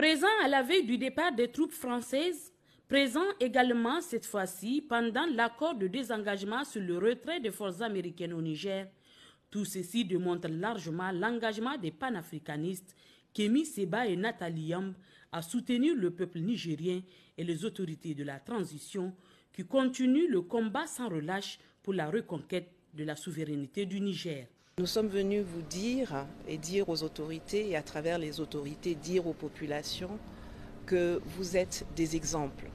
Présent à la veille du départ des troupes françaises, présent également cette fois-ci pendant l'accord de désengagement sur le retrait des forces américaines au Niger, tout ceci démontre largement l'engagement des panafricanistes Kémi Séba et Nathalie Yamb à soutenir le peuple nigérien et les autorités de la transition qui continuent le combat sans relâche pour la reconquête de la souveraineté du Niger. Nous sommes venus vous dire et dire aux autorités et à travers les autorités dire aux populations que vous êtes des exemples,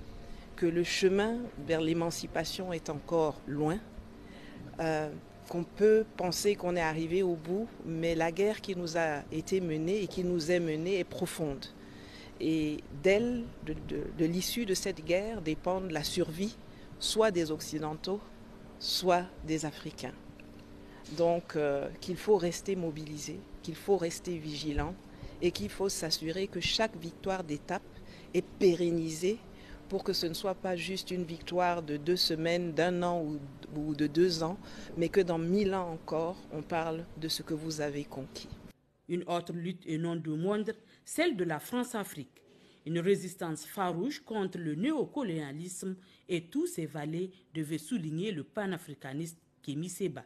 que le chemin vers l'émancipation est encore loin, qu'on peut penser qu'on est arrivé au bout, mais la guerre qui nous a été menée et qui nous est menée est profonde. Et de l'issue de cette guerre dépend la survie soit des Occidentaux, soit des Africains. Donc qu'il faut rester mobilisé, qu'il faut rester vigilant et qu'il faut s'assurer que chaque victoire d'étape est pérennisée pour que ce ne soit pas juste une victoire de 2 semaines, d'1 an ou de 2 ans, mais que dans 1000 ans encore, on parle de ce que vous avez conquis. Une autre lutte et non de moindre, celle de la France-Afrique. Une résistance farouche contre le néocolonialisme et tous ses valets devait souligner le panafricaniste Kémi Séba.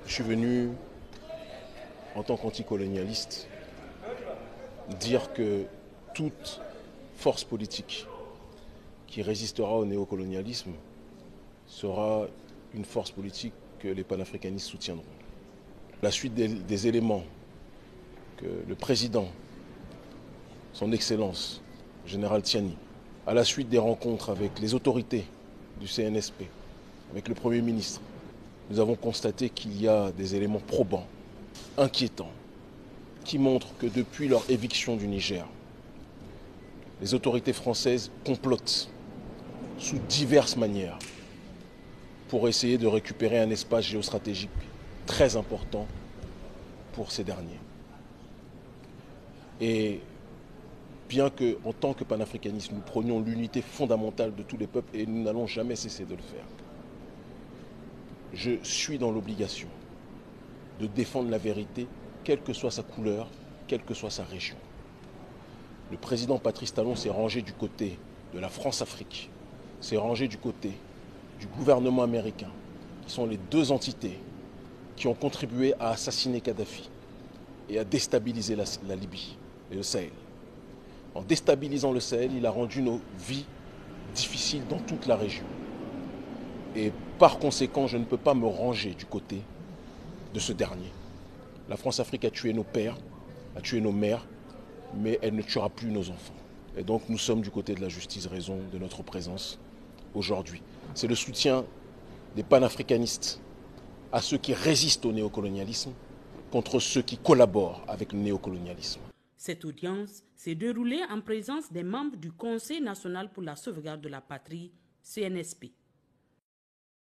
Je suis venu, en tant qu'anticolonialiste, dire que toute force politique qui résistera au néocolonialisme sera une force politique que les panafricanistes soutiendront. La suite des éléments que le président, son Excellence, le général Tiani, à la suite des rencontres avec les autorités du CNSP, avec le Premier ministre, nous avons constaté qu'il y a des éléments probants, inquiétants, qui montrent que depuis leur éviction du Niger, les autorités françaises complotent sous diverses manières pour essayer de récupérer un espace géostratégique très important pour ces derniers. Et bien que, en tant que panafricanistes, nous prenions l'unité fondamentale de tous les peuples, et nous n'allons jamais cesser de le faire, je suis dans l'obligation de défendre la vérité, quelle que soit sa couleur, quelle que soit sa région. Le président Patrice Talon s'est rangé du côté de la France-Afrique, s'est rangé du côté du gouvernement américain, qui sont les deux entités qui ont contribué à assassiner Kadhafi et à déstabiliser la Libye et le Sahel. En déstabilisant le Sahel, il a rendu nos vies difficiles dans toute la région. Et par conséquent, je ne peux pas me ranger du côté de ce dernier. La France-Afrique a tué nos pères, a tué nos mères, mais elle ne tuera plus nos enfants. Et donc nous sommes du côté de la justice, raison de notre présence aujourd'hui. C'est le soutien des panafricanistes à ceux qui résistent au néocolonialisme contre ceux qui collaborent avec le néocolonialisme. Cette audience s'est déroulée en présence des membres du Conseil national pour la sauvegarde de la patrie, CNSP.